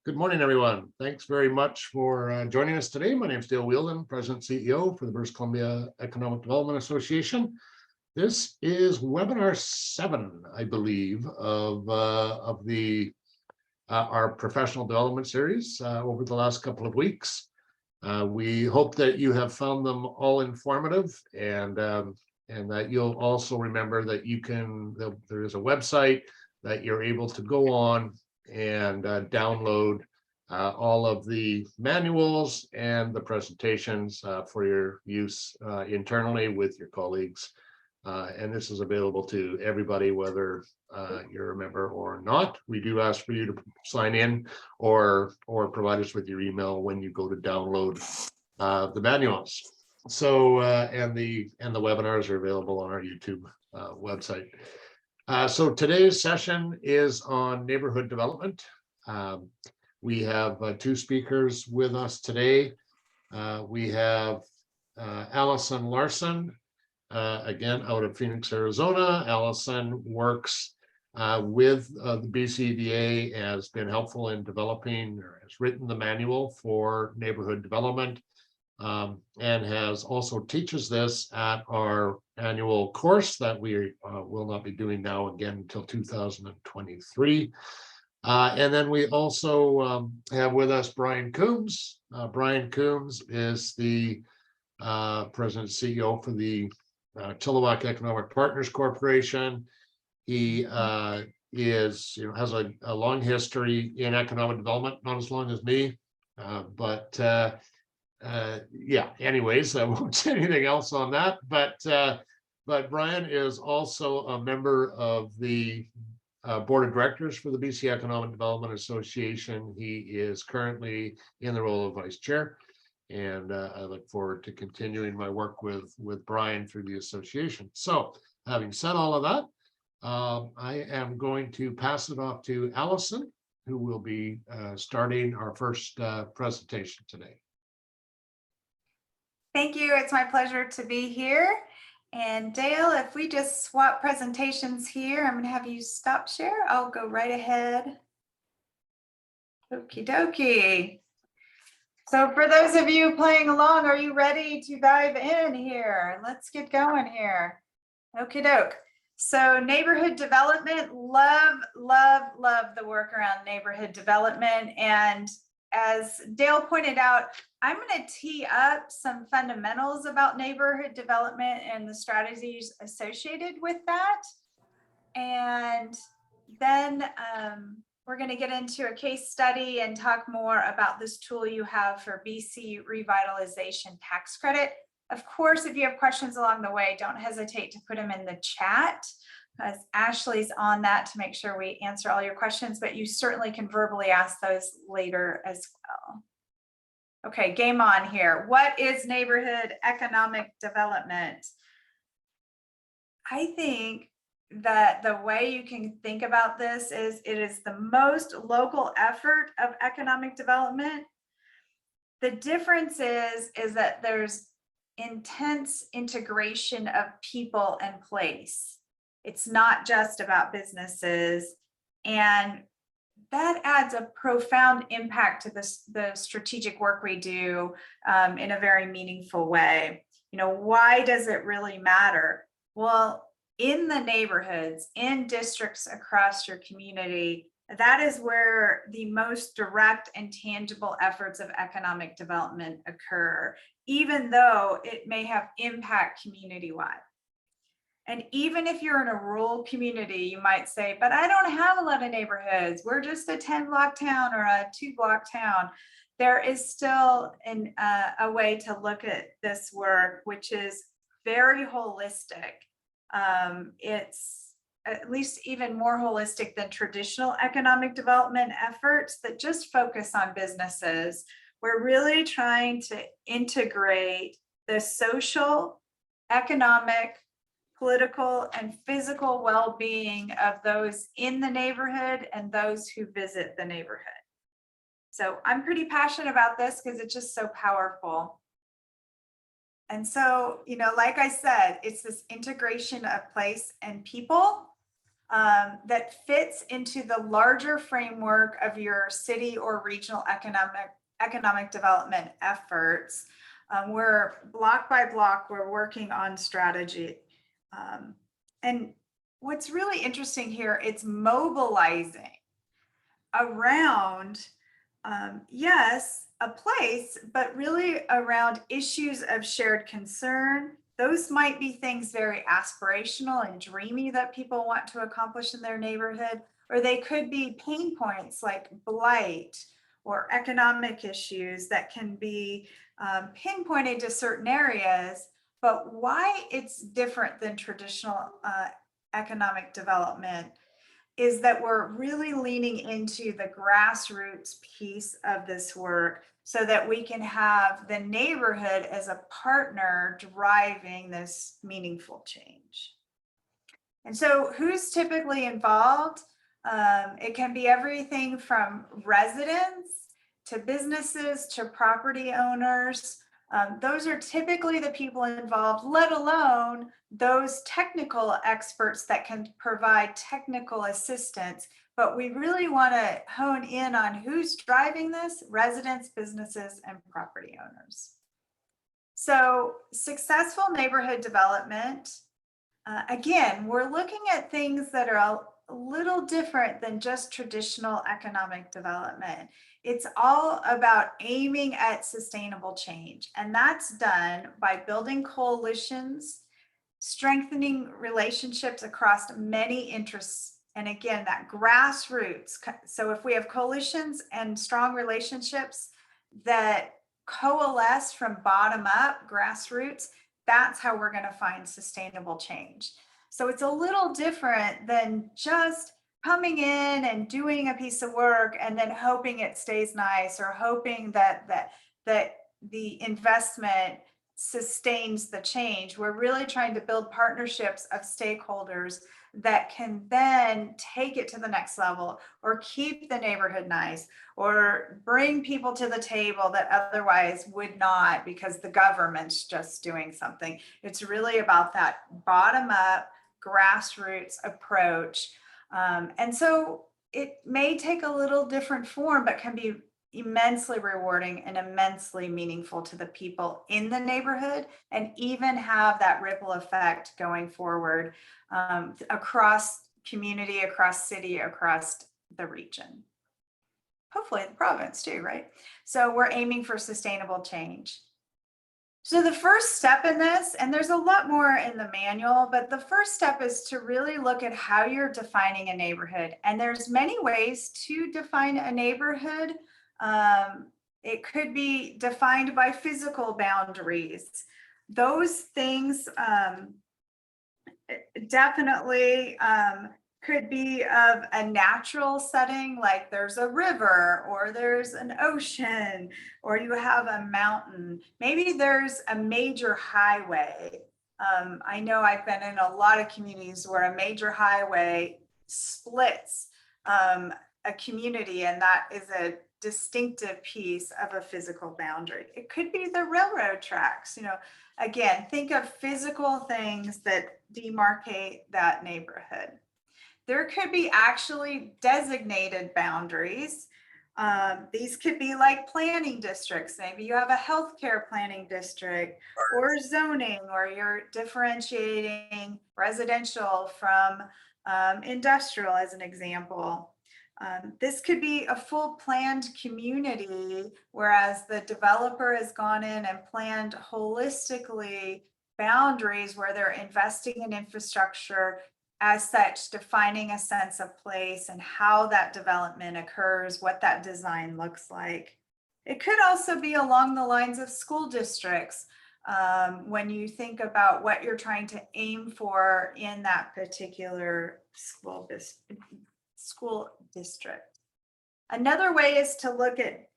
Good morning, everyone. Thanks very much for joining us today. My name is Dale Wheeldon, President and CEO for the British Columbia Economic Development Association. This is webinar 7, I believe, of our professional development series over the last couple of weeks. We hope that you have found them all informative, and that you'll also remember that there is a website that you're able to go on and download all of the manuals and the presentations for your use internally with your colleagues. And this is available to everybody, whether you're a member or not. We do ask for you to sign in or provide us with your email when you go to download the manuals. So and the webinars are available on our YouTube website. So today's session is on neighborhood development. We have 2 speakers with us today. We have Allison Larson, again, out of Phoenix, Arizona. Allison works with the BCEDA, has been helpful in developing or has written the manual for neighborhood development, and has also teaches this at our annual course that we will not be doing now again until 2023. And then we also have with us Brian Coombs. Brian Coombs is the President and CEO for the Chilliwack Economic Partners Corporation. He has a long history in economic development, not as long as me, but yeah, anyways, I won't say anything else on that, but Brian is also a member of the board of directors for the BC Economic Development Association. He is currently in the role of vice chair, and I look forward to continuing my work with Brian through the association. So having said all of that, I am going to pass it off to Allison, who will be starting our first presentation today. Thank you. It's my pleasure to be here. And Dale, if we just swap presentations here, I'm going to have you stop share. I'll go right ahead. Okie dokie. So for those of you playing along, are you ready to dive in here? Let's get going here. Okie doke. So neighborhood development, love the work around neighborhood development. And as Dale pointed out, I'm going to tee up some fundamentals about neighborhood development and the strategies associated with that. And then we're going to get into a case study and talk more about this tool you have for BC Revitalization Tax Credit. Of course, if you have questions along the way, don't hesitate to put them in the chat, because Ashley's on that to make sure we answer all your questions, but you certainly can verbally ask those later as well. Okay, game on here. What is neighborhood economic development? I think that the way you can think about this is it is the most local effort of economic development. The difference is that there's intense integration of people and place. It's not just about businesses, and that adds a profound impact to the strategic work we do in a very meaningful way. You know, why does it really matter? Well, in the neighborhoods, in districts across your community, that is where the most direct and tangible efforts of economic development occur, even though it may have impact community-wide. And even if you're in a rural community, you might say, but I don't have a lot of neighborhoods. We're just a 10-block town or a 2-block town. There is still a way to look at this work, which is very holistic. It's at least even more holistic than traditional economic development efforts that just focus on businesses. We're really trying to integrate the social, economic, political, and physical well-being of those in the neighborhood and those who visit the neighborhood. So I'm pretty passionate about this because it's just so powerful. And so, you know, like I said, it's this integration of place and people. that fits into the larger framework of your city or regional economic development efforts. We're block by block, we're working on strategy. And what's really interesting here, it's mobilizing around, yes, a place, but really around issues of shared concern. Those might be things very aspirational and dreamy that people want to accomplish in their neighborhood, or they could be pain points like blight or economic issues that can be pinpointed to certain areas. But why it's different than traditional economic development is that we're really leaning into the grassroots piece of this work so that we can have the neighborhood as a partner driving this meaningful change. And so who's typically involved? It can be everything from residents to businesses to property owners. Those are typically the people involved, let alone those technical experts that can provide technical assistance. But we really want to hone in on who's driving this: residents, businesses, and property owners. So successful neighborhood development, again, we're looking at things that are a little different than just traditional economic development. It's all about aiming at sustainable change. And that's done by building coalitions, strengthening relationships across many interests. And again, that grassroots. So if we have coalitions and strong relationships that coalesce from bottom up, grassroots, that's how we're going to find sustainable change. So it's a little different than just coming in and doing a piece of work and then hoping it stays nice, or hoping that the investment sustains the change. We're really trying to build partnerships of stakeholders that can then take it to the next level, or keep the neighborhood nice, or bring people to the table that otherwise would not because the government's just doing something. It's really about that bottom up grassroots approach. And so it may take a little different form, but can be immensely rewarding and immensely meaningful to the people in the neighborhood, and even have that ripple effect going forward across community, across city, across the region. Hopefully the province too, right? So we're aiming for sustainable change. So the first step in this, and there's a lot more in the manual, but the first step is to really look at how you're defining a neighborhood. And there's many ways to define a neighborhood. It could be defined by physical boundaries. Those things definitely could be of a natural setting, like there's a river or there's an ocean or you have a mountain. Maybe there's a major highway. I know I've been in a lot of communities where a major highway splits a community, and that is a distinctive piece of a physical boundary. It could be the railroad tracks. Again, think of physical things that demarcate that neighborhood. There could be actually designated boundaries. These could be like planning districts. Maybe you have a healthcare planning district or zoning, or you're differentiating residential from industrial as an example. This could be a full planned community, whereas the developer has gone in and planned holistically boundaries where they're investing in infrastructure, as such, defining a sense of place and how that development occurs, what that design looks like. It could also be along the lines of school districts. When you think about what you're trying to aim for in that particular school district. Another way is to look at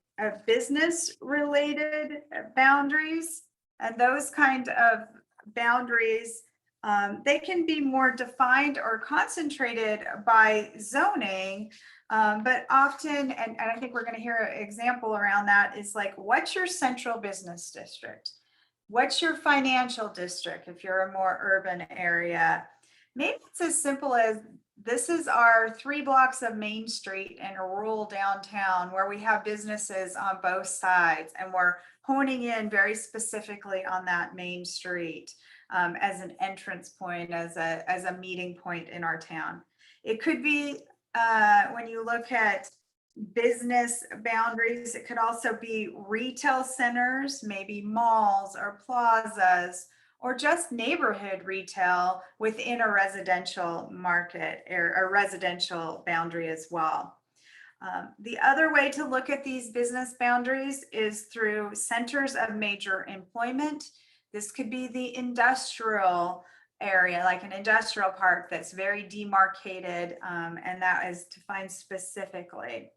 business related boundaries, and those kind of boundaries, they can be more defined or concentrated by zoning, but often, and I think we're going to hear an example around that, is like, what's your central business district? What's your financial district if you're a more urban area? Maybe it's as simple as this is our 3 blocks of Main Street in a rural downtown where we have businesses on both sides, and we're honing in very specifically on that Main Street as an entrance point, as a meeting point in our town. It could be when you look at business boundaries, it could also be retail centers, maybe malls or plazas, or just neighborhood retail within a residential market or a residential boundary as well. The other way to look at these business boundaries is through centers of major employment. This could be the industrial area, like an industrial park that's very demarcated, and that is defined specifically.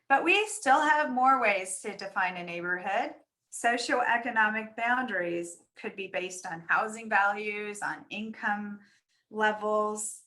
But we still have more ways to define a neighborhood. Socioeconomic boundaries could be based on housing values, on income levels.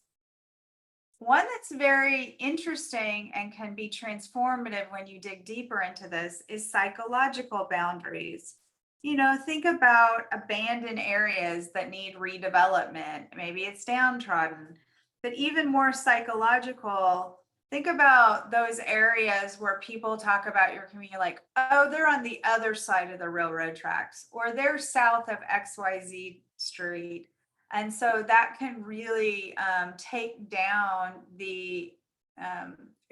One that's very interesting and can be transformative when you dig deeper into this is psychological boundaries. You know, think about abandoned areas that need redevelopment. Maybe it's downtrodden, but even more psychological, think about those areas where people talk about your community like, oh, they're on the other side of the railroad tracks, or they're south of XYZ street. And so that can really take down the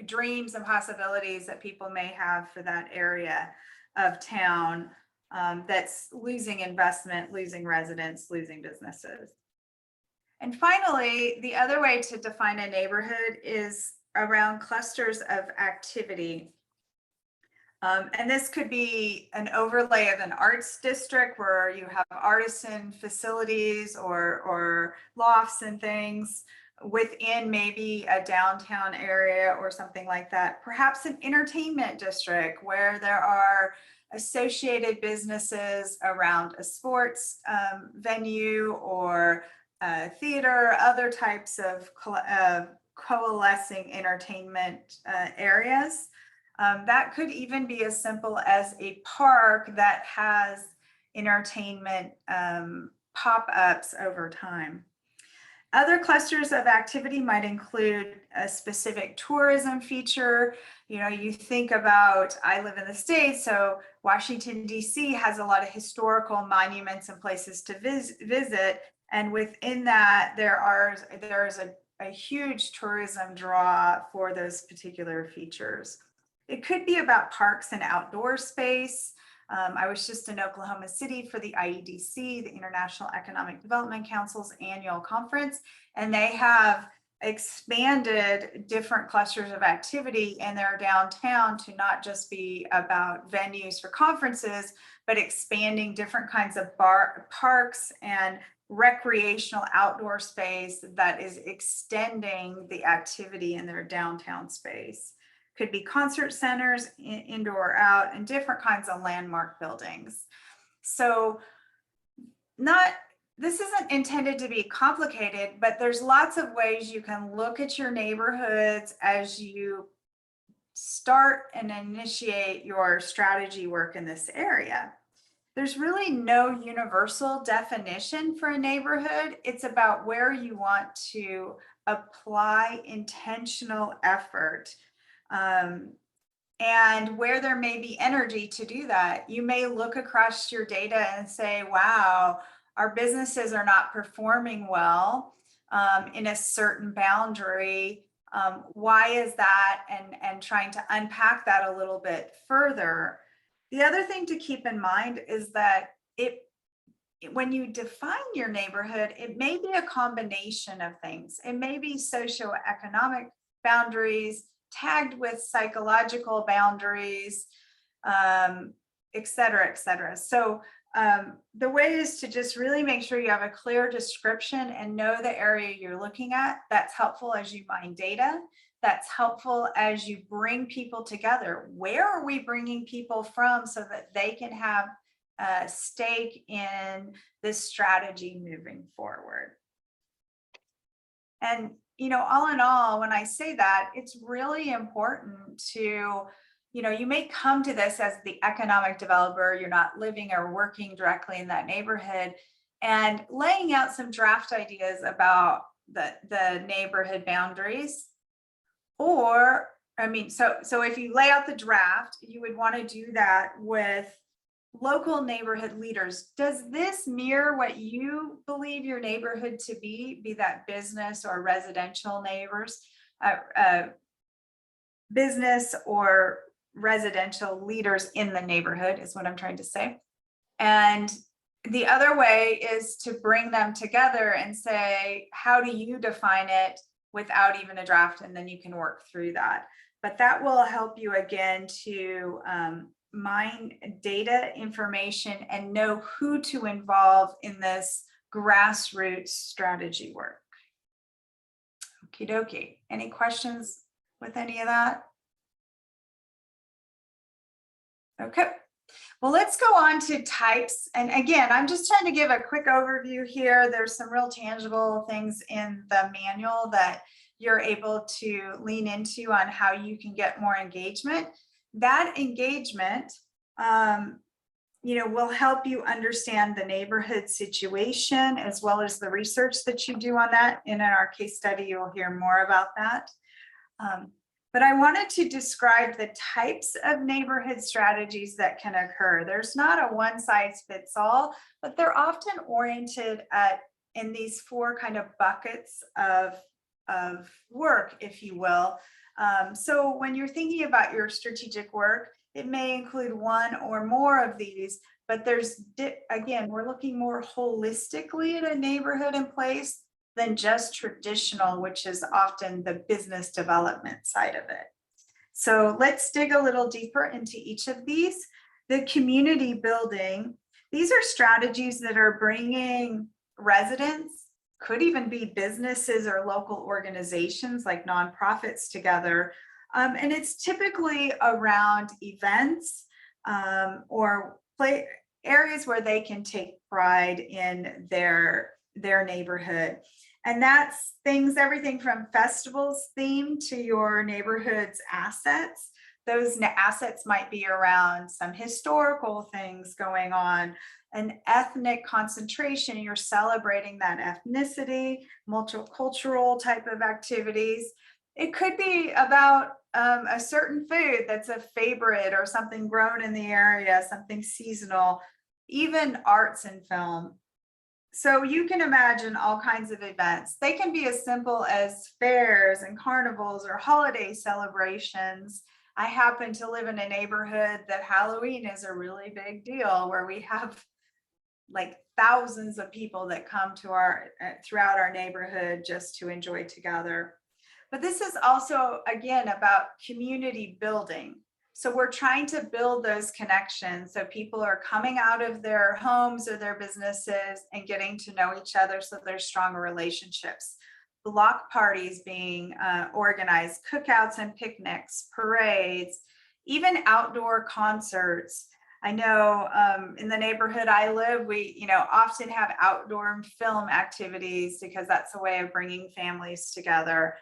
dreams and possibilities that people may have for that area of town that's losing investment, losing residents, losing businesses. And finally, the other way to define a neighborhood is around clusters of activity. And this could be an overlay of an arts district where you have artisan facilities or lofts and things within maybe a downtown area or something like that. Perhaps an entertainment district where there are associated businesses around a sports venue or theater, other types of coalescing entertainment areas. That could even be as simple as a park that has entertainment pop-ups over time. Other clusters of activity might include a specific tourism feature. You know, you think about, I live in the States, so Washington, D.C. has a lot of historical monuments and places to visit. And within that, there's a huge tourism draw for those particular features. It could be about parks and outdoor space. I was just in Oklahoma City for the IEDC, the International Economic Development Council's annual conference, and they have expanded different clusters of activity in their downtown to not just be about venues for conferences, but expanding different kinds of parks and recreational outdoor space that is extending the activity in their downtown space. Could be concert centers, indoor or out, and different kinds of landmark buildings. So this isn't intended to be complicated, but there's lots of ways you can look at your neighborhoods as you start and initiate your strategy work in this area. There's really no universal definition for a neighborhood. It's about where you want to apply intentional effort. And where there may be energy to do that. You may look across your data and say, wow, our businesses are not performing well in a certain boundary. Why is that? And trying to unpack that a little bit further. The other thing to keep in mind is that when you define your neighborhood, it may be a combination of things. It may be socioeconomic boundaries, tagged with psychological boundaries, et cetera, et cetera. So the way is to just really make sure you have a clear description and know the area you're looking at. That's helpful as you mine data. That's helpful as you bring people together. Where are we bringing people from so that they can have a stake in this strategy moving forward? And you know, all in all, when I say that, it's really important to, you know, you may come to this as the economic developer, you're not living or working directly in that neighborhood, and laying out some draft ideas about the neighborhood boundaries. Or, I mean, so if you lay out the draft, you would want to do that with local neighborhood leaders. Does this mirror what you believe your neighborhood to be that business or residential neighbors, business or residential leaders in the neighborhood is what I'm trying to say. And the other way is to bring them together and say, how do you define it without even a draft? And then you can work through that. But that will help you again to mine data information and know who to involve in this grassroots strategy work. Okie dokie. Any questions with any of that? Okay. Well, let's go on to types. And again, I'm just trying to give a quick overview here. There's some real tangible things in the manual that you're able to lean into on how you can get more engagement. That engagement, will help you understand the neighborhood situation as well as the research that you do on that. And in our case study, you'll hear more about that. But I wanted to describe the types of neighborhood strategies that can occur. There's not a one size fits all, but they're often oriented in these four kind of buckets of work, if you will. So when you're thinking about your strategic work, it may include one or more of these, but again, we're looking more holistically at a neighborhood in place than just traditional, which is often the business development side of it. So let's dig a little deeper into each of these. The community building, these are strategies that are bringing residents, could even be businesses or local organizations like nonprofits together. And it's typically around events or areas where they can take pride in their neighborhood. And that's everything from festivals themed to your neighborhood's assets. Those assets might be around some historical things going on, an ethnic concentration, you're celebrating that ethnicity, multicultural type of activities. It could be about a certain food that's a favorite or something grown in the area, something seasonal, even arts and film. So you can imagine all kinds of events. They can be as simple as fairs and carnivals or holiday celebrations. I happen to live in a neighborhood that Halloween is a really big deal, where we have like thousands of people that come to throughout our neighborhood just to enjoy together. But this is also, again, about community building. So we're trying to build those connections. So people are coming out of their homes or their businesses and getting to know each other, so there's stronger relationships. Block parties being organized, cookouts and picnics, parades, even outdoor concerts. I know in the neighborhood I live, we often have outdoor film activities because that's a way of bringing families together.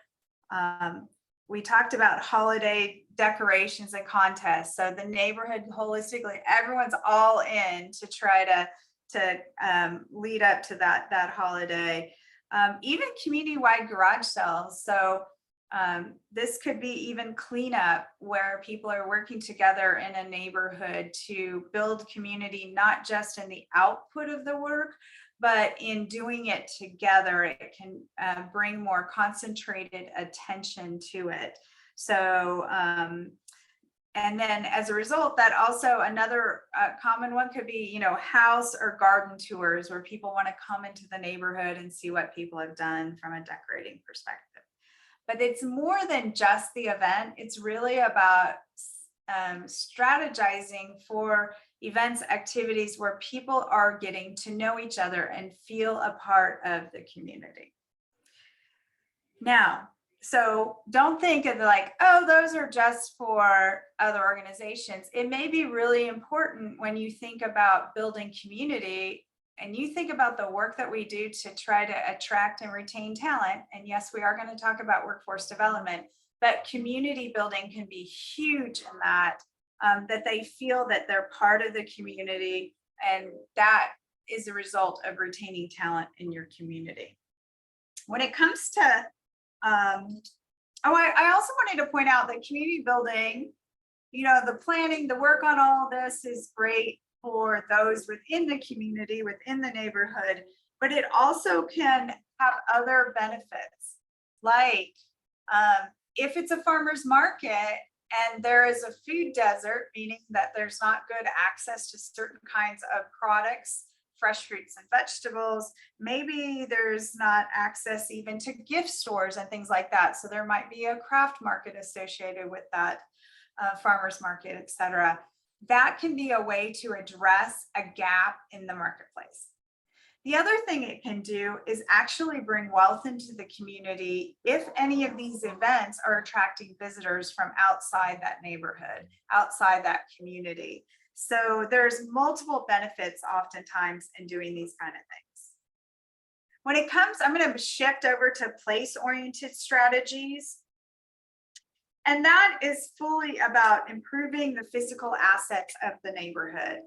We talked about holiday decorations and contests. So the neighborhood holistically, everyone's all in to try to lead up to that holiday. Even community-wide garage sales. So this could be even cleanup, where people are working together in a neighborhood to build community, not just in the output of the work, but in doing it together. It can bring more concentrated attention to it. So, and then as a result, that also another common one could be, house or garden tours, where people want to come into the neighborhood and see what people have done from a decorating perspective. But it's more than just the event. It's really about strategizing for events, activities where people are getting to know each other and feel a part of the community. Now, so don't think of like, oh, those are just for other organizations. It may be really important when you think about building community and you think about the work that we do to try to attract and retain talent. And yes, we are going to talk about workforce development, but community building can be huge in that, that they feel that they're part of the community, and that is a result of retaining talent in your community. When it comes to, I also wanted to point out that community building, the planning, the work on all this is great for those within the community, within the neighborhood, but it also can have other benefits. Like if it's a farmer's market and there is a food desert, meaning that there's not good access to certain kinds of products, fresh fruits and vegetables, maybe there's not access even to gift stores and things like that. So there might be a craft market associated with that farmer's market, etc. That can be a way to address a gap in the marketplace. The other thing it can do is actually bring wealth into the community if any of these events are attracting visitors from outside that neighborhood, outside that community. So there's multiple benefits oftentimes in doing these kind of things. When it comes, I'm going to shift over to place-oriented strategies. And that is fully about improving the physical assets of the neighborhood.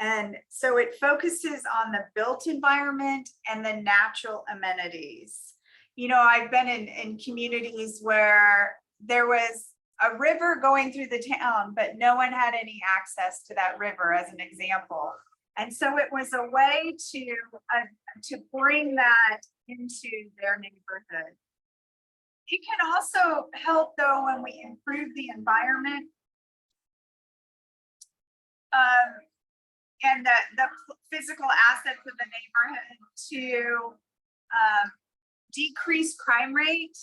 And so it focuses on the built environment and the natural amenities. I've been in communities where there was a river going through the town, but no one had any access to that river, as an example. And so it was a way to bring that into their neighborhood. It can also help, though, when we improve the environment and the physical assets of the neighborhood to decrease crime rate,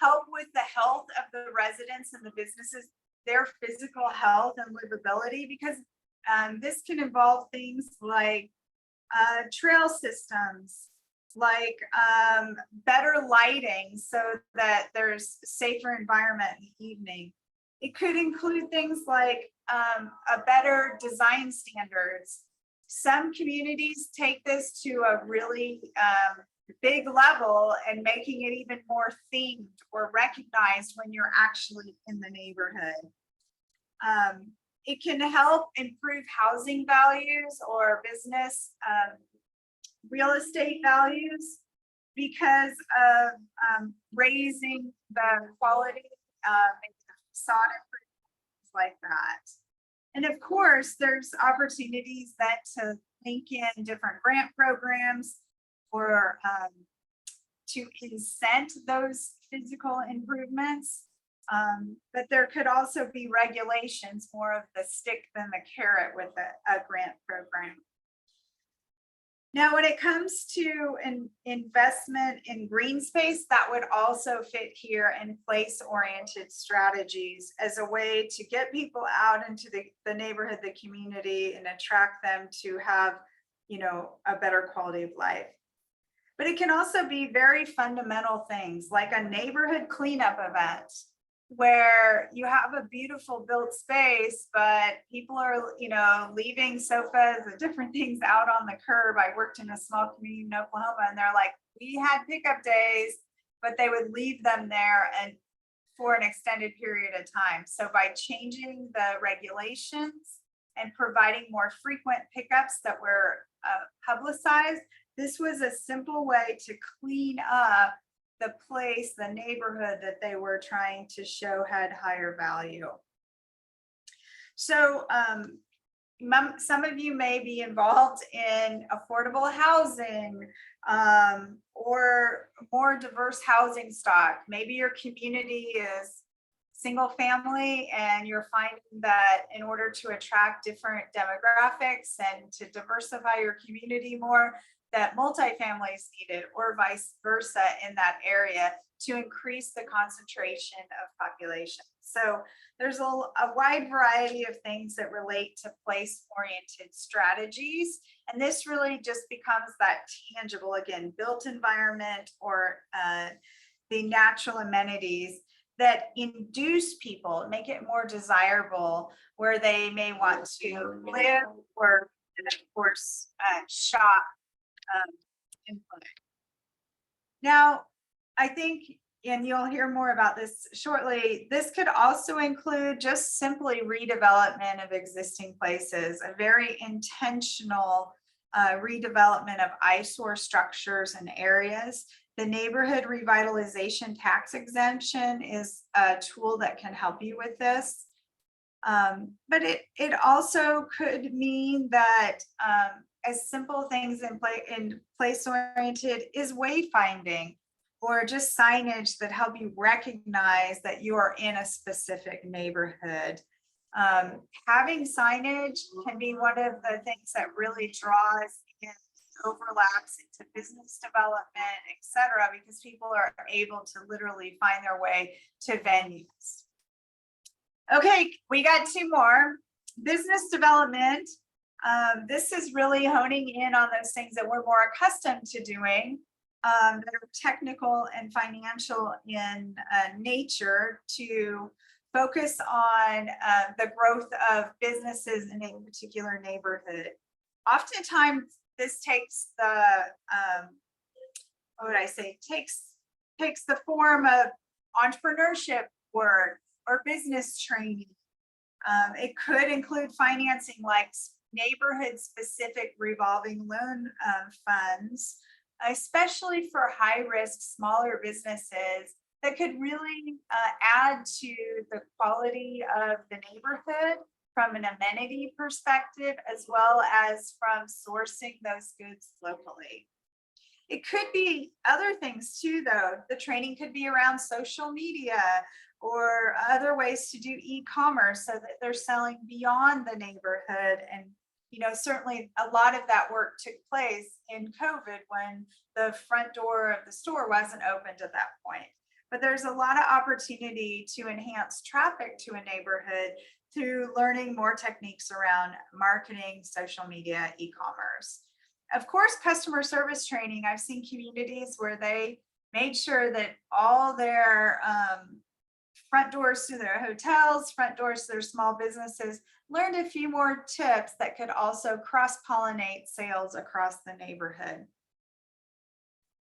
help with the health of the residents and the businesses, their physical health and livability, because this can involve things like trail systems, like better lighting so that there's safer environment in the evening. It could include things like a better design standards. Some communities take this to a really big level and making it even more themed or recognized when you're actually in the neighborhood. It can help improve housing values or business real estate values because of raising the quality of facade improvements like that. And of course, there's opportunities that to link in different grant programs or to incent those physical improvements. But there could also be regulations, more of the stick than the carrot with a grant program. Now, when it comes to an investment in green space, that would also fit here in place-oriented strategies as a way to get people out into the neighborhood, the community, and attract them to have, a better quality of life. But it can also be very fundamental things like a neighborhood cleanup event where you have a beautiful built space, but people are, leaving sofas and different things out on the curb. I worked in a small community in Oklahoma, and they're like, we had pickup days, but they would leave them there and for an extended period of time. So by changing the regulations and providing more frequent pickups that were publicized, this was a simple way to clean up the place, the neighborhood that they were trying to show had higher value. So some of you may be involved in affordable housing or more diverse housing stock. Maybe your community is single family and you're finding that in order to attract different demographics and to diversify your community more, that multifamily is needed, or vice versa in that area to increase the concentration of population. So there's a wide variety of things that relate to place-oriented strategies. And this really just becomes that tangible, again, built environment or the natural amenities that induce people, make it more desirable where they may want to live or, and of course, shop. Now, I think, and you'll hear more about this shortly, this could also include just simply redevelopment of existing places, a very intentional redevelopment of eyesore structures and areas. The neighborhood revitalization tax exemption is a tool that can help you with this. But it also could mean that as simple things in place oriented is wayfinding, or just signage that help you recognize that you are in a specific neighborhood. Having signage can be one of the things that really draws in overlaps into business development, etc., because people are able to literally find their way to venues. Okay, we got two more. Business development. This is really honing in on those things that we're more accustomed to doing, that are technical and financial in nature, to focus on the growth of businesses in a particular neighborhood. Oftentimes, this takes the, what would I say, takes the form of entrepreneurship work or business training. It could include financing like neighborhood specific revolving loan funds, especially for high risk smaller businesses that could really add to the quality of the neighborhood from an amenity perspective, as well as from sourcing those goods locally. It could be other things too, though. The training could be around social media or other ways to do e-commerce so that they're selling beyond the neighborhood. And, you know, certainly a lot of that work took place in COVID when the front door of the store wasn't opened at that point. But there's a lot of opportunity to enhance traffic to a neighborhood through learning more techniques around marketing, social media, e-commerce. Of course, customer service training. I've seen communities where they made sure that all their front doors to their hotels, front doors to their small businesses, learned a few more tips that could also cross-pollinate sales across the neighborhood.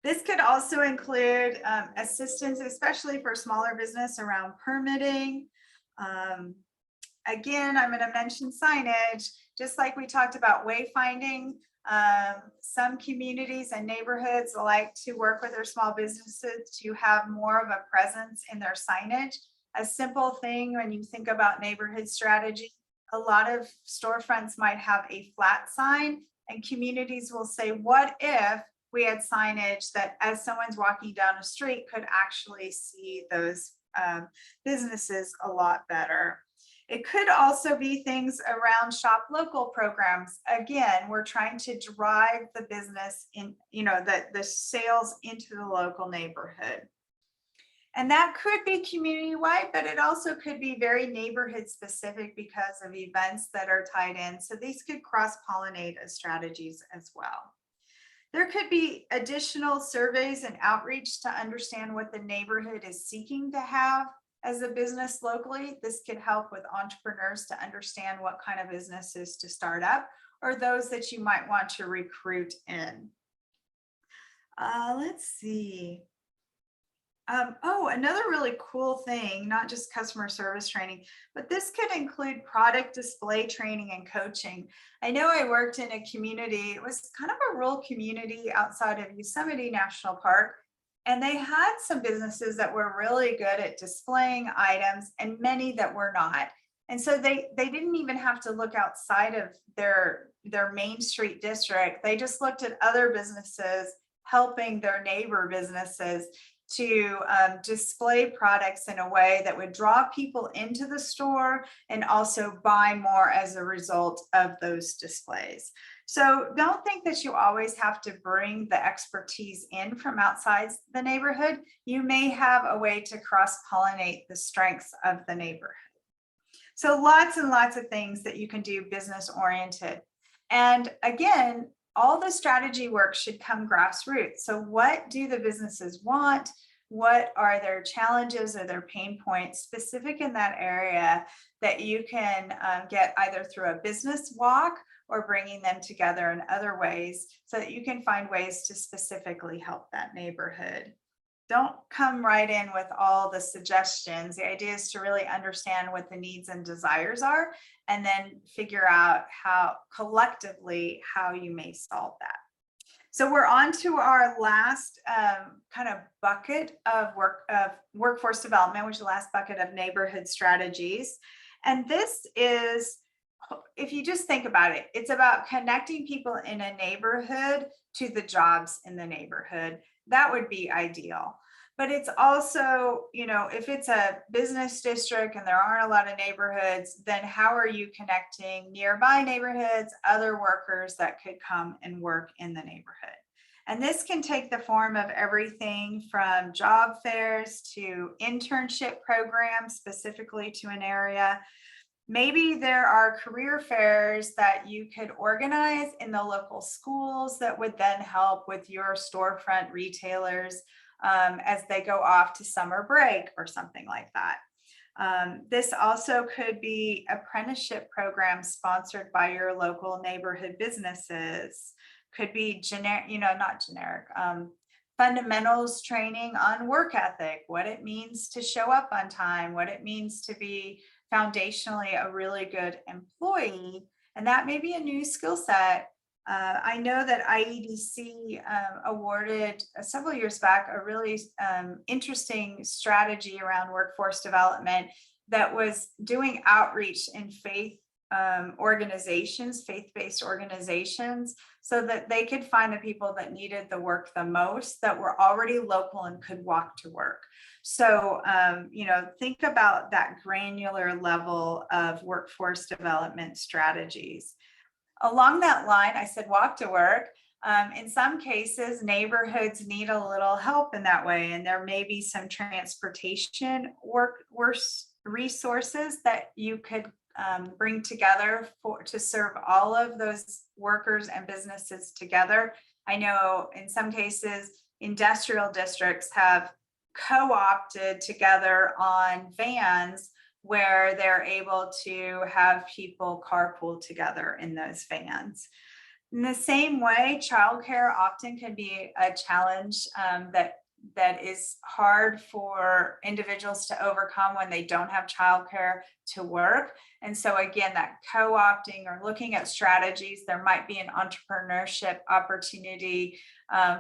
This could also include assistance, especially for smaller business around permitting. Again, I'm going to mention signage, just like we talked about wayfinding. Some communities and neighborhoods like to work with their small businesses to have more of a presence in their signage. A simple thing when you think about neighborhood strategy, a lot of storefronts might have a flat sign, and communities will say, what if we had signage that as someone's walking down a street could actually see those businesses a lot better. It could also be things around shop local programs. Again, we're trying to drive the business in, you know, the sales into the local neighborhood. And that could be community-wide, but it also could be very neighborhood specific because of events that are tied in. So these could cross-pollinate as strategies as well. There could be additional surveys and outreach to understand what the neighborhood is seeking to have as a business locally. This could help with entrepreneurs to understand what kind of businesses to start up or those that you might want to recruit in. Let's see. Oh, another really cool thing, not just customer service training, but this could include product display training and coaching. I know I worked in a community, it was kind of a rural community outside of Yosemite National Park, and they had some businesses that were really good at displaying items and many that were not. And so they didn't even have to look outside of their Main Street district. They just looked at other businesses helping their neighbor businesses to display products in a way that would draw people into the store and also buy more as a result of those displays. So don't think that you always have to bring the expertise in from outside the neighborhood. You may have a way to cross-pollinate the strengths of the neighborhood. So lots and lots of things that you can do business oriented. And again, all the strategy work should come grassroots. So what do the businesses want? What are their challenges or their pain points specific in that area that you can get either through a business walk or bringing them together in other ways so that you can find ways to specifically help that neighborhood. don't come right in with all the suggestions. The idea is to really understand what the needs and desires are, and then figure out how collectively how you may solve that. So we're on to our last kind of bucket of workforce development, which is the last bucket of neighborhood strategies. And this is, if you just think about it, it's about connecting people in a neighborhood to the jobs in the neighborhood. That would be ideal. But it's also, you know, if it's a business district and there aren't a lot of neighborhoods, then how are you connecting nearby neighborhoods, other workers that could come and work in the neighborhood? And this can take the form of everything from job fairs to internship programs specifically to an area. Maybe there are career fairs that you could organize in the local schools that would then help with your storefront retailers as they go off to summer break or something like that. This also could be apprenticeship programs sponsored by your local neighborhood businesses. Could be generic, you know, not generic, fundamentals training on work ethic, what it means to show up on time, what it means to be foundationally a really good employee. And that may be a new skill set. I know that IEDC awarded several years back a really interesting strategy around workforce development that was doing outreach in faith organizations, faith-based organizations, so that they could find the people that needed the work the most, that were already local and could walk to work. So, you know, think about that granular level of workforce development strategies. Along that line, I said walk to work. In some cases, neighborhoods need a little help in that way, and there may be some transportation resources that you could bring together to serve all of those workers and businesses together. I know in some cases, industrial districts have co-opted together on vans where they're able to have people carpool together in those vans. In the same way, childcare often can be a challenge that is hard for individuals to overcome when they don't have childcare to work. And so again, that co-opting or looking at strategies, there might be an entrepreneurship opportunity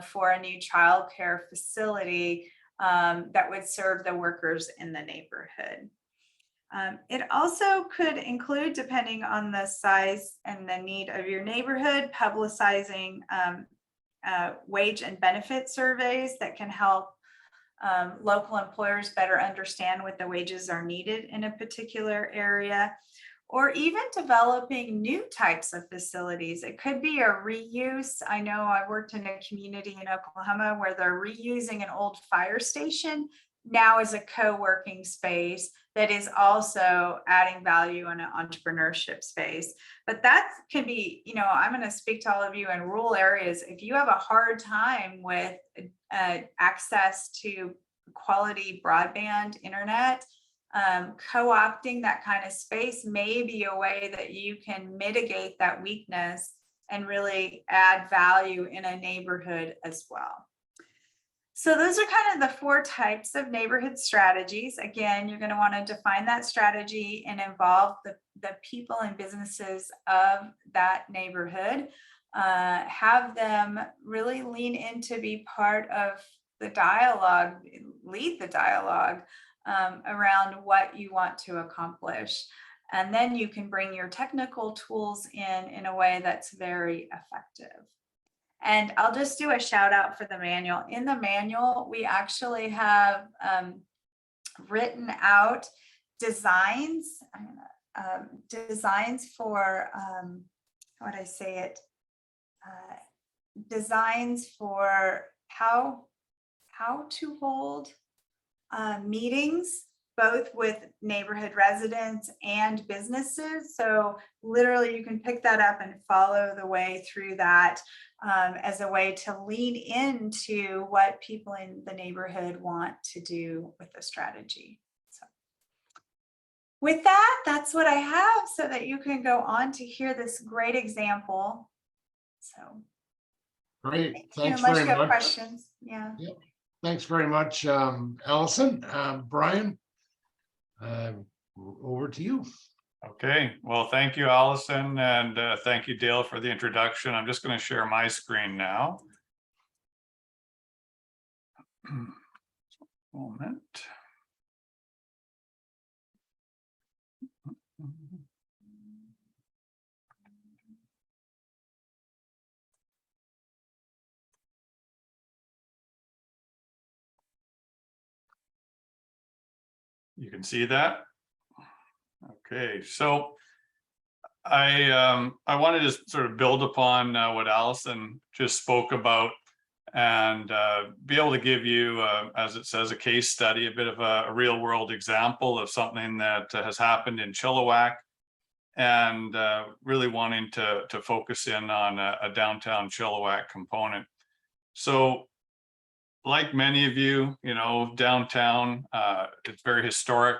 for a new childcare facility that would serve the workers in the neighborhood. It also could include, depending on the size and the need of your neighborhood, publicizing wage and benefit surveys that can help local employers better understand what the wages are needed in a particular area, or even developing new types of facilities. It could be a reuse. I know I worked in a community in Oklahoma where they're reusing an old fire station now as a co-working space that is also adding value in an entrepreneurship space. But that can be, you know, I'm going to speak to all of you in rural areas. If you have a hard time with access to quality broadband internet, co-opting that kind of space may be a way that you can mitigate that weakness and really add value in a neighborhood as well. So those are kind of the 4 types of neighborhood strategies. Again, you're going to want to define that strategy and involve the people and businesses of that neighborhood. Have them really lean in to be part of the dialogue, lead the dialogue around what you want to accomplish. And then you can bring your technical tools in a way that's very effective. And I'll just do a shout out for the manual. In the manual, we actually have written out designs, designs for, how would I say it? Designs for how to hold meetings, both with neighborhood residents and businesses. So literally you can pick that up and follow the way through that as a way to lean into what people in the neighborhood want to do with the strategy. So with that, that's what I have so that you can go on to hear this great example. So Great, thanks unless very you have much. questions. Yeah. Yep. Thanks very much, Allison. Brian, over to you. Okay, well, thank you, Allison, and thank you, Dale, for the introduction. I'm just going to share my screen now. Moment. You can see that. Okay, so I wanted to sort of build upon what Allison just spoke about and be able to give you, as it says, a case study, a bit of a real world example of something that has happened in Chilliwack, and really wanting to focus in on a downtown Chilliwack component. So like many of you, downtown, it's very historic,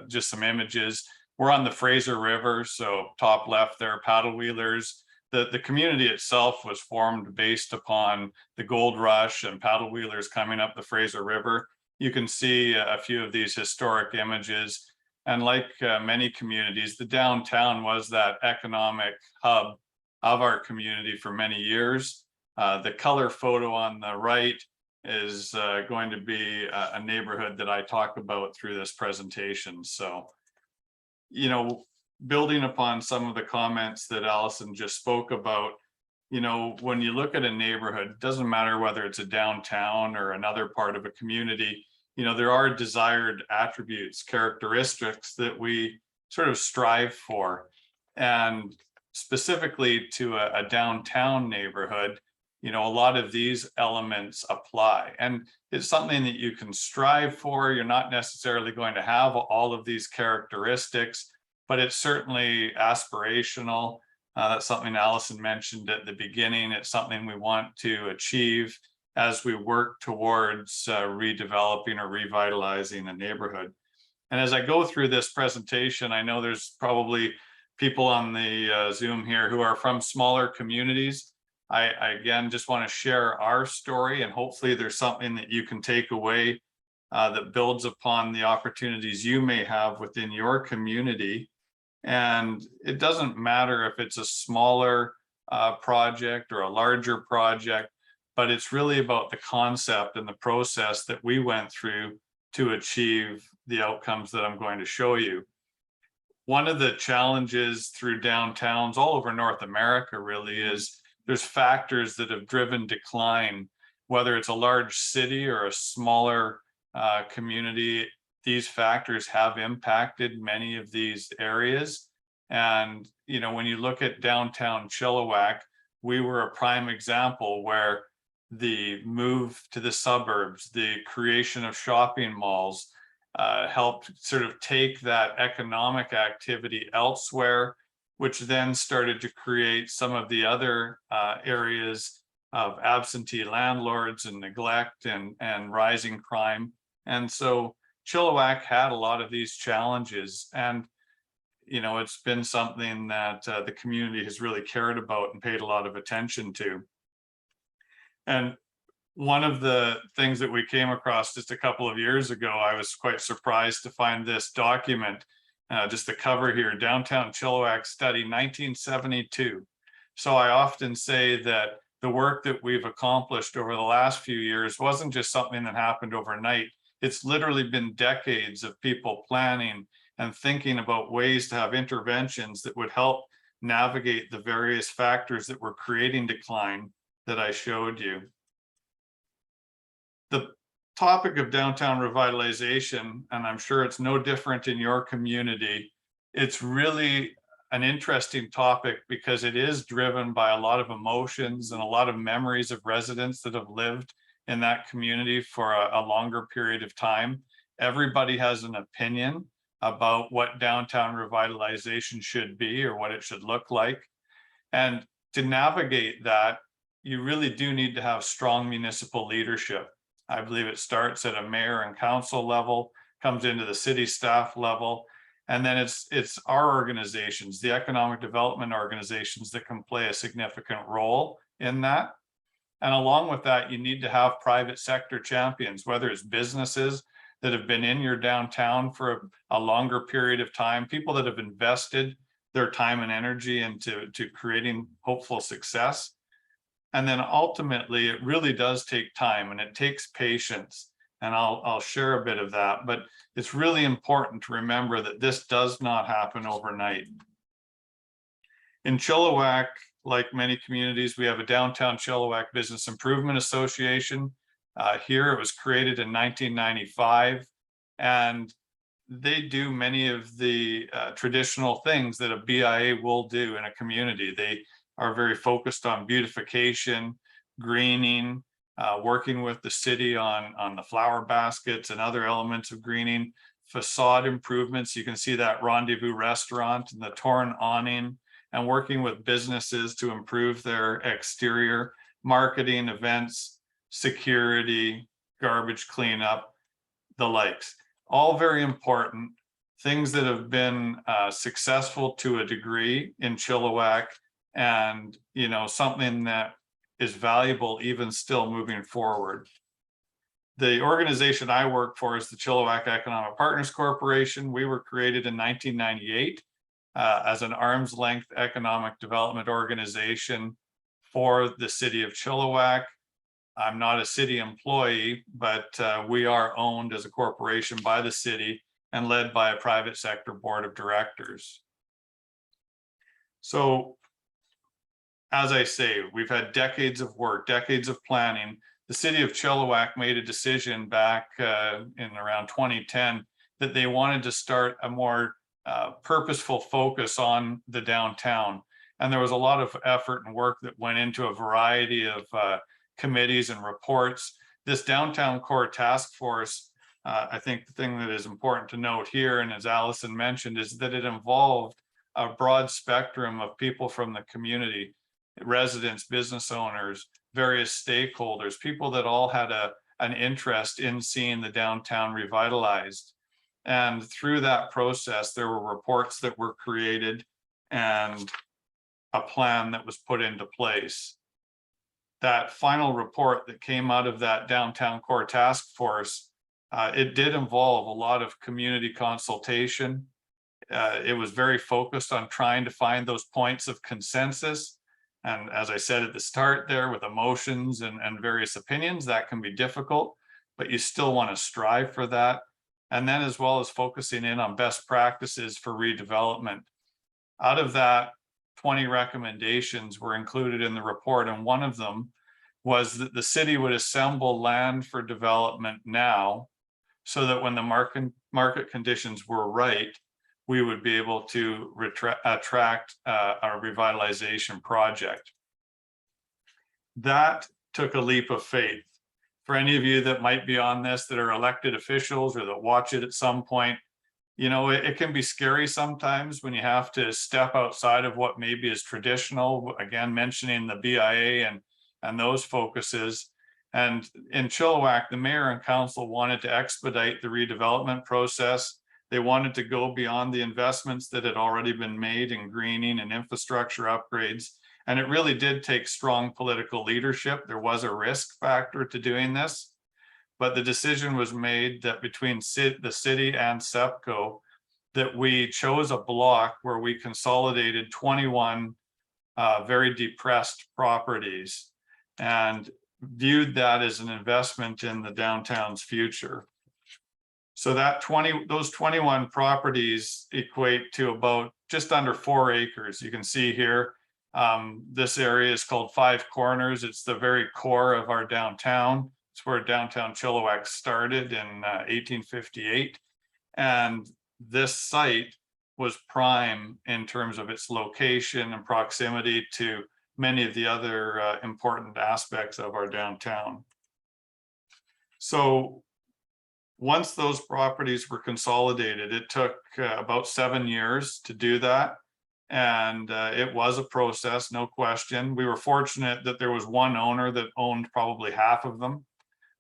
just some images. We're on the Fraser River, so top left there, paddle wheelers. The community itself was formed based upon the gold rush and paddle wheelers coming up the Fraser River. You can see a few of these historic images. And like many communities, the downtown was that economic hub of our community for many years. The color photo on the right is going to be a neighborhood that I talk about through this presentation. So, building upon some of the comments that Allison just spoke about, when you look at a neighborhood, it doesn't matter whether it's a downtown or another part of a community, there are desired attributes, characteristics that we sort of strive for. And specifically to a downtown neighborhood, a lot of these elements apply, and it's something that you can strive for. You're not necessarily going to have all of these characteristics, but it's certainly aspirational. That's something Allison mentioned at the beginning. It's something we want to achieve as we work towards redeveloping or revitalizing a neighborhood. And as I go through this presentation, I know there's probably people on the Zoom here who are from smaller communities. I again just want to share our story, and hopefully there's something that you can take away that builds upon the opportunities you may have within your community. And it doesn't matter if it's a smaller project or a larger project, but it's really about the concept and the process that we went through to achieve the outcomes that I'm going to show you. One of the challenges through downtowns all over North America really is there's factors that have driven decline, whether it's a large city or a smaller community. These factors have impacted many of these areas. And, when you look at downtown Chilliwack, we were a prime example where the move to the suburbs, the creation of shopping malls, helped sort of take that economic activity elsewhere, which then started to create some of the other areas of absentee landlords and neglect and rising crime. And so Chilliwack had a lot of these challenges, and it's been something that the community has really cared about and paid a lot of attention to. And one of the things that we came across just a couple of years ago, I was quite surprised to find this document, just the cover here, Downtown Chilliwack Study 1972. So I often say that the work that we've accomplished over the last few years wasn't just something that happened overnight. It's literally been decades of people planning and thinking about ways to have interventions that would help navigate the various factors that were creating decline that I showed you. The topic of downtown revitalization, and I'm sure it's no different in your community, it's really an interesting topic because it is driven by a lot of emotions and a lot of memories of residents that have lived in that community for a longer period of time. Everybody has an opinion about what downtown revitalization should be or what it should look like. And to navigate that, you really do need to have strong municipal leadership. I believe it starts at a mayor and council level, comes into the city staff level, and then it's our organizations, the economic development organizations, that can play a significant role in that. And along with that, you need to have private sector champions, whether it's businesses that have been in your downtown for a longer period of time, people that have invested their time and energy into creating hopeful success. And then ultimately, it really does take time and it takes patience. And I'll share a bit of that, but it's really important to remember that this does not happen overnight. In Chilliwack, like many communities, we have a Downtown Chilliwack Business Improvement Association. Here it was created in 1995, and they do many of the traditional things that a BIA will do in a community. They are very focused on beautification, greening, working with the city on the flower baskets and other elements of greening, facade improvements. You can see that Rendezvous restaurant and the torn awning, and working with businesses to improve their exterior, marketing, events, security, garbage cleanup, the likes. All very important things that have been successful to a degree in Chilliwack, and something that is valuable even still moving forward. The organization I work for is the Chilliwack Economic Partners Corporation. We were created in 1998 as an arm's length economic development organization for the city of Chilliwack. I'm not a city employee, but we are owned as a corporation by the city and led by a private sector board of directors. So, as I say, we've had decades of work, decades of planning. The city of Chilliwack made a decision back in around 2010 that they wanted to start a more purposeful focus on the downtown. And there was a lot of effort and work that went into a variety of committees and reports. This downtown core task force, I think the thing that is important to note here, and as Allison mentioned, is that it involved a broad spectrum of people from the community, residents, business owners, various stakeholders, people that all had an interest in seeing the downtown revitalized. And through that process, there were reports that were created and a plan that was put into place. That final report that came out of that downtown core task force, it did involve a lot of community consultation. It was very focused on trying to find those points of consensus. And as I said at the start there, with emotions and various opinions, that can be difficult, but you still want to strive for that. And then as well as focusing in on best practices for redevelopment. Out of that, 20 recommendations were included in the report, and one of them was that the city would assemble land for development now, so that when the market conditions were right, we would be able to attract a revitalization project. That took a leap of faith. For any of you that might be on this that are elected officials or that watch it at some point, it can be scary sometimes when you have to step outside of what maybe is traditional, again, mentioning the BIA and those focuses. And in Chilliwack, the mayor and council wanted to expedite the redevelopment process. They wanted to go beyond the investments that had already been made in greening and infrastructure upgrades. And it really did take strong political leadership. There was a risk factor to doing this, but the decision was made that between the city and SEPCO, that we chose a block where we consolidated 21 very depressed properties and viewed that as an investment in the downtown's future. So those 21 properties equate to about just under 4 acres. You can see here, this area is called Five Corners. It's the very core of our downtown. It's where downtown Chilliwack started in 1858. And this site was prime in terms of its location and proximity to many of the other important aspects of our downtown. So once those properties were consolidated, it took about 7 years to do that. And it was a process, no question. We were fortunate that there was one owner that owned probably half of them.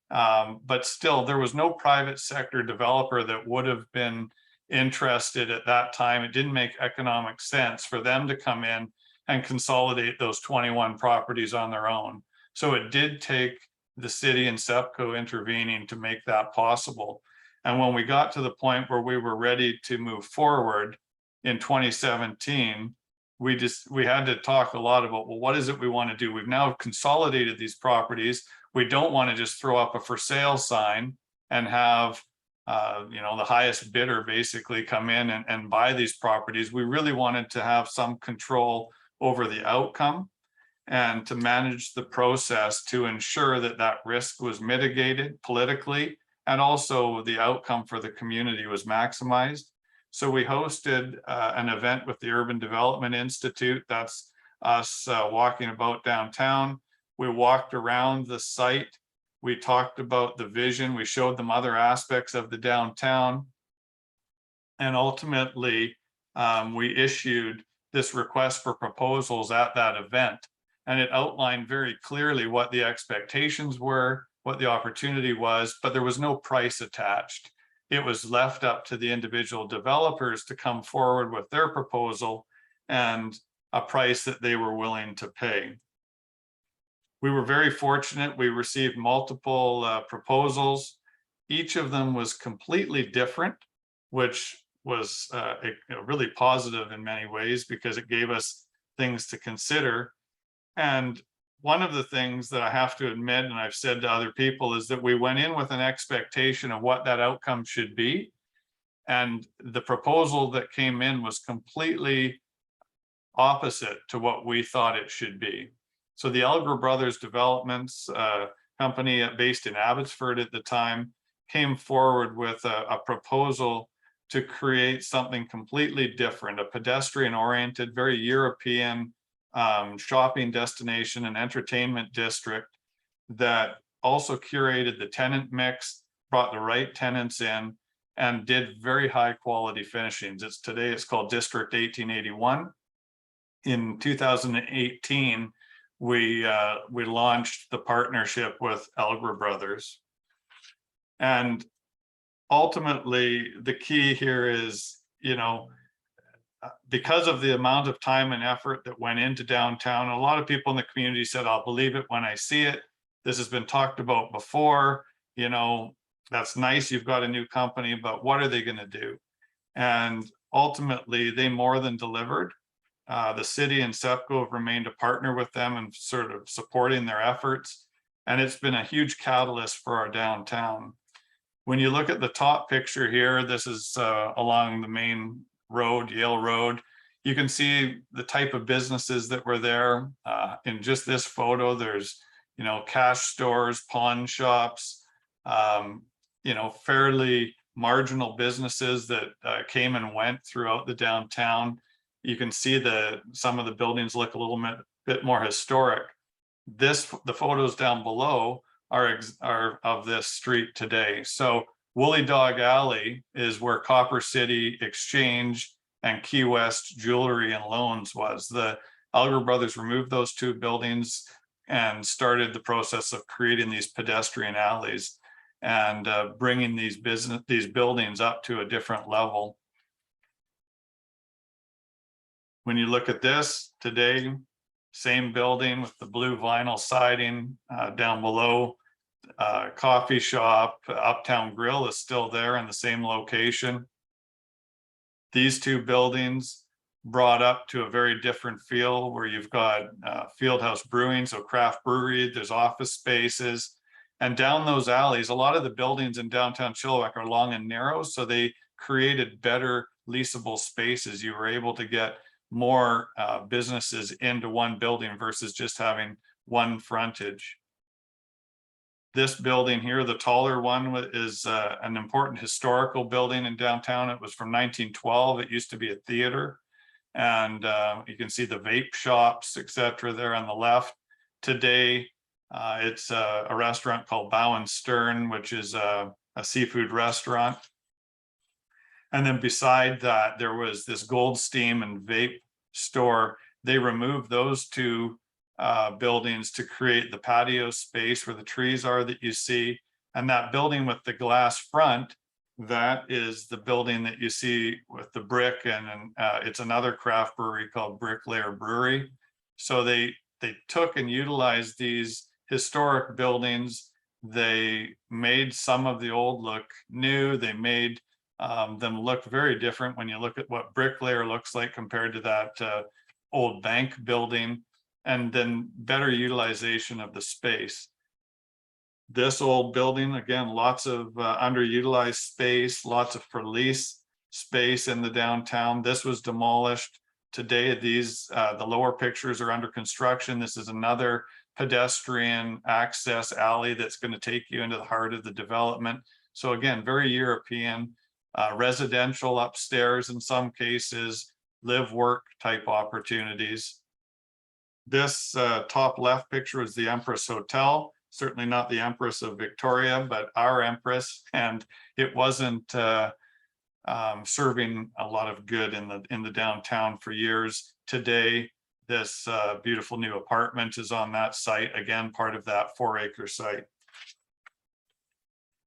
But still, there was no private sector developer that would have been interested at that time. It didn't make economic sense for them to come in and consolidate those 21 properties on their own. So it did take the city and SEPCO intervening to make that possible. And when we got to the point where we were ready to move forward in 2017, we had to talk a lot about, well, what is it we want to do? We've now consolidated these properties. We don't want to just throw up a for sale sign and have the highest bidder basically come in and buy these properties. We really wanted to have some control over the outcome and to manage the process to ensure that that risk was mitigated politically, and also the outcome for the community was maximized. So we hosted an event with the Urban Development Institute. That's us walking about downtown. We walked around the site. We talked about the vision. We showed them other aspects of the downtown. And ultimately, we issued this request for proposals at that event. And it outlined very clearly what the expectations were, what the opportunity was, but there was no price attached. It was left up to the individual developers to come forward with their proposal and a price that they were willing to pay. We were very fortunate. We received multiple proposals. Each of them was completely different, which was really positive in many ways because it gave us things to consider. And one of the things that I have to admit, and I've said to other people, is that we went in with an expectation of what that outcome should be. And the proposal that came in was completely opposite to what we thought it should be. So the Elgar Brothers Developments company based in Abbotsford at the time came forward with a proposal to create something completely different, a pedestrian-oriented, very European shopping destination and entertainment district that also curated the tenant mix, brought the right tenants in, and did very high quality finishings. Today it's called District 1881. In 2018, we launched the partnership with Elgar Brothers. And ultimately, the key here is, because of the amount of time and effort that went into downtown, a lot of people in the community said, I'll believe it when I see it. This has been talked about before, that's nice, you've got a new company, but what are they going to do? And ultimately, they more than delivered. The city and SEPCO have remained a partner with them and sort of supporting their efforts. And it's been a huge catalyst for our downtown. When you look at the top picture here, this is along the main road, Yale Road. You can see the type of businesses that were there. In just this photo, there's, cash stores, pawn shops, fairly marginal businesses that came and went throughout the downtown. You can see some of the buildings look a little bit more historic. The photos down below are of this street today. So Woolly Dog Alley is where Copper City Exchange and Key West Jewelry and Loans was. The Elgar Brothers removed those two buildings and started the process of creating these pedestrian alleys and bringing these buildings up to a different level. When you look at this today, same building with the blue vinyl siding down below, coffee shop, Uptown Grill is still there in the same location. These two buildings brought up to a very different feel where you've got Fieldhouse Brewing, so craft brewery, there's office spaces. And down those alleys, a lot of the buildings in downtown Chilliwack are long and narrow, so they created better leasable spaces. You were able to get more businesses into one building versus just having one frontage. This building here, the taller one, is an important historical building in downtown. It was from 1912. It used to be a theater. And you can see the vape shops, etc. there on the left. Today, it's a restaurant called Bow and Stern, which is a seafood restaurant. And then beside that, there was this Gold Steam and vape store. They removed those two buildings to create the patio space where the trees are that you see. And that building with the glass front, that is the building that you see with the brick, and it's another craft brewery called Bricklayer Brewery. So they took and utilized these historic buildings. They made some of the old look new. They made them look very different when you look at what bricklayer looks like compared to that old bank building, and then better utilization of the space. This old building, again, lots of underutilized space, lots of for lease space in the downtown. This was demolished. Today, the lower pictures are under construction. This is another pedestrian access alley that's going to take you into the heart of the development. So again, very European, residential upstairs in some cases, live work type opportunities. This top left picture is the Empress Hotel. Certainly not the Empress of Victoria, but our Empress, and it wasn't serving a lot of good in the downtown for years. Today, this beautiful new apartment is on that site, again, part of that 4-acre site.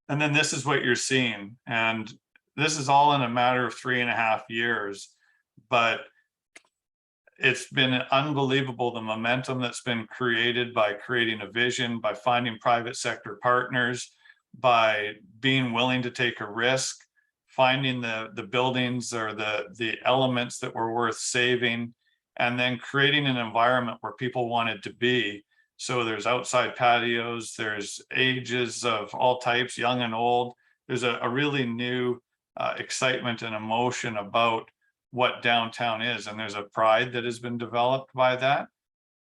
And then this is what you're seeing, and this is all in a matter of 3.5 years, but it's been unbelievable, the momentum that's been created by creating a vision, by finding private sector partners, by being willing to take a risk, finding the buildings or the elements that were worth saving, and then creating an environment where people wanted to be. So there's outside patios, there's ages of all types, young and old. There's a really new excitement and emotion about what downtown is, and there's a pride that has been developed by that.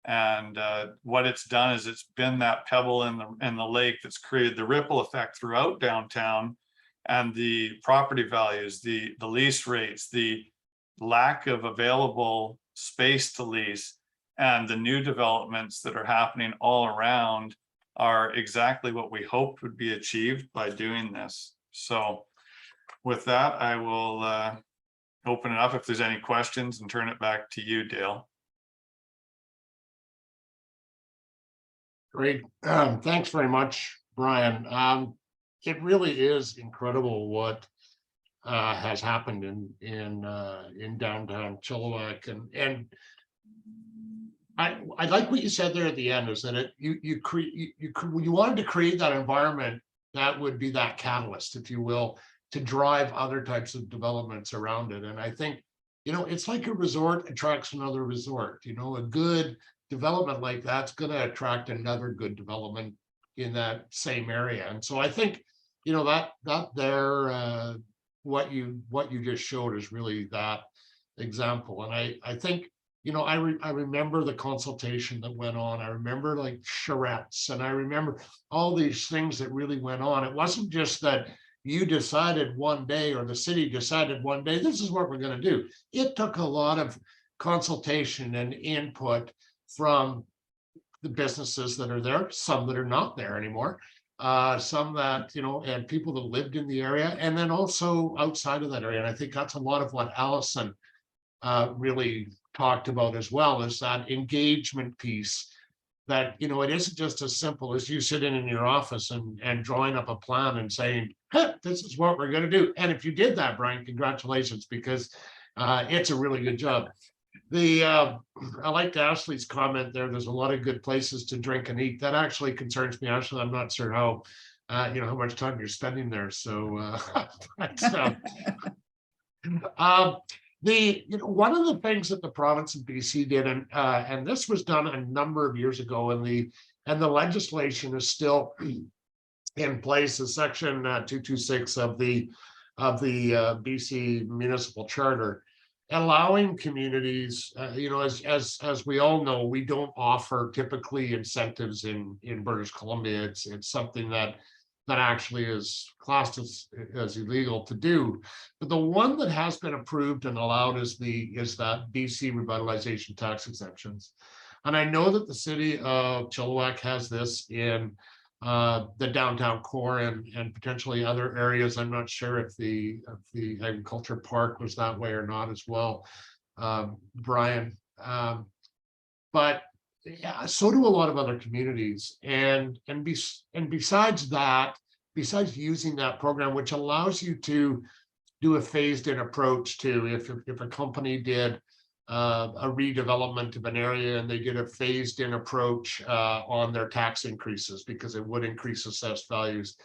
And what it's done is it's been that pebble in the lake that's created the ripple effect throughout downtown, and the property values, the lease rates, the lack of available space to lease, and the new developments that are happening all around are exactly what we hoped would be achieved by doing this. So with that, I will open it up if there's any questions and turn it back to you, Dale. Great. Thanks very much, Brian. It really is incredible what has happened in downtown Chilliwack, and I like what you said there at the end, is that you wanted to create that environment that would be that catalyst, if you will, to drive other types of developments around it. And I think, it's like a resort attracts another resort. A good development like that's going to attract another good development in that same area. And so I think, that there, what you just showed is really that example. And I think, I remember the consultation that went on. I remember like charrettes, and I remember all these things that really went on. It wasn't just that you decided one day, or the city decided one day, this is what we're going to do. It took a lot of consultation and input from the businesses that are there, some that are not there anymore, some that, and people that lived in the area, and then also outside of that area. And I think that's a lot of what Allison really talked about as well, is that engagement piece. That, it isn't just as simple as you sitting in your office and drawing up a plan and saying, hey, this is what we're going to do. And if you did that, Brian, congratulations, because it's a really good job. I liked Ashley's comment there. There's a lot of good places to drink and eat. That actually concerns me, Ashley. I'm not sure how much time you're spending there. So one of the things that the province of BC did, and this was done a number of years ago, and the legislation is still in place, is section 226 of the BC Municipal Charter, allowing communities, as we all know, we don't offer typically incentives in British Columbia. It's something that actually is classed as illegal to do. But the one that has been approved and allowed is that BC revitalization tax exemptions. And I know that the city of Chilliwack has this in the downtown core and potentially other areas. I'm not sure if the agriculture park was that way or not as well, Brian. But yeah, so do a lot of other communities. And besides that, besides using that program, which allows you to do a phased in approach to, if a company did a redevelopment of an area, and they did a phased in approach on their tax increases because it would increase assessed values.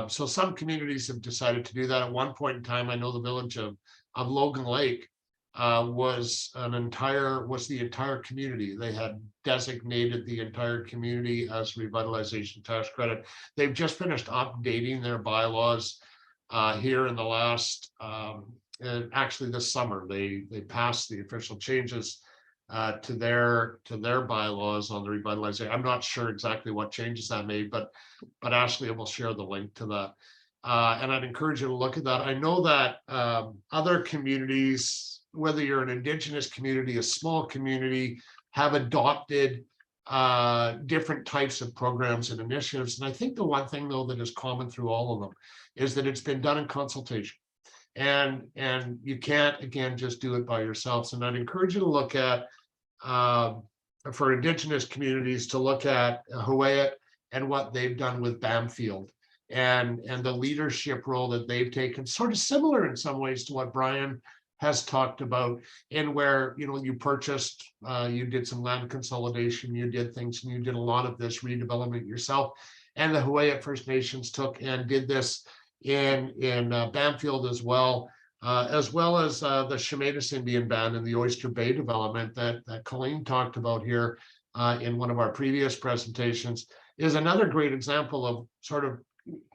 So some communities have decided to do that. At one point in time, I know the village of Logan Lake was the entire community. They had designated the entire community as revitalization tax credit. They've just finished updating their bylaws here in the last and actually this summer. They passed the official changes to their bylaws on the revitalization. I'm not sure exactly what changes that made, but Ashley will share the link to that. And I'd encourage you to look at that. I know that other communities, whether you're an Indigenous community, a small community, have adopted different types of programs and initiatives. And I think the one thing, though, that is common through all of them is that it's been done in consultation. And you can't, again, just do it by yourselves. And I'd encourage you to look at, for Indigenous communities, to look at Hawaiian and what they've done with Bamfield and the leadership role that they've taken, sort of similar in some ways to what Brian has talked about, in where, you know, you purchased, you did some land consolidation, you did things, and you did a lot of this redevelopment yourself. And the Hawaiian First Nations took and did this in Bamfield as well as the Chematus Indian Band and the Oyster Bay development that Colleen talked about here in one of our previous presentations, is another great example of sort of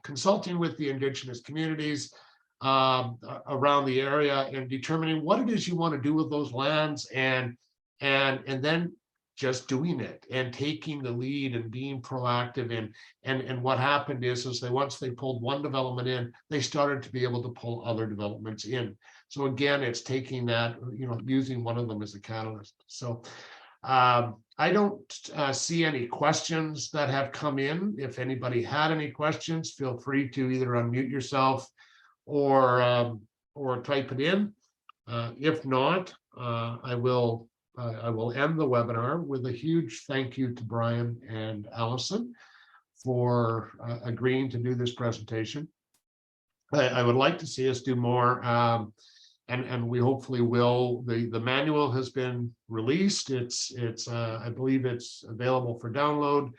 consulting with the Indigenous communities around the area and determining what it is you want to do with those lands, and then just doing it and taking the lead and being proactive. And what happened is once they pulled one development in, they started to be able to pull other developments in. So again, it's taking that, you know, using one of them as a catalyst. So I don't see any questions that have come in. If anybody had any questions, feel free to either unmute yourself or type it in. If not, I will end the webinar with a huge thank you to Brian and Allison for agreeing to do this presentation. I would like to see us do more, and we hopefully will. The manual has been released. It's I believe it's available for download.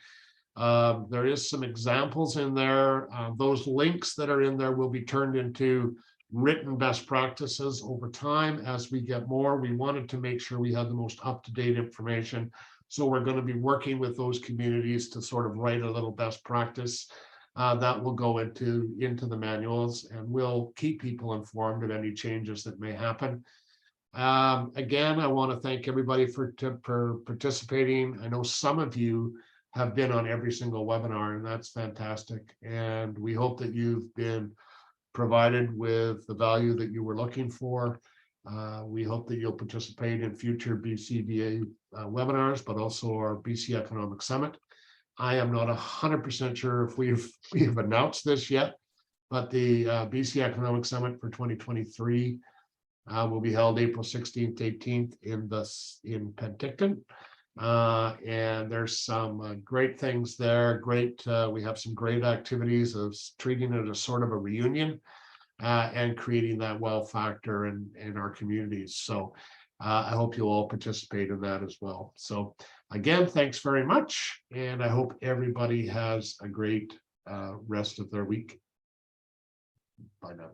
There is some examples in there. Those links that are in there will be turned into written best practices over time as we get more. We wanted to make sure we had the most up-to-date information. So we're going to be working with those communities to sort of write a little best practice that will go into the manuals, and we'll keep people informed of any changes that may happen. Again, I want to thank everybody for participating. I know some of you have been on every single webinar, and that's fantastic. And we hope that you've been provided with the value that you were looking for. We hope that you'll participate in future BCEDA webinars, but also our BC Economic Summit. I am not 100% sure if we've announced this yet, but the BC Economic Summit for 2023 will be held April 16th, 18th in Penticton. And there's some great things there. We have some great activities of treating it as sort of a reunion and creating that wow factor in our communities. So I hope you'll all participate in that as well. So again, thanks very much. And I hope everybody has a great rest of their week. Bye now.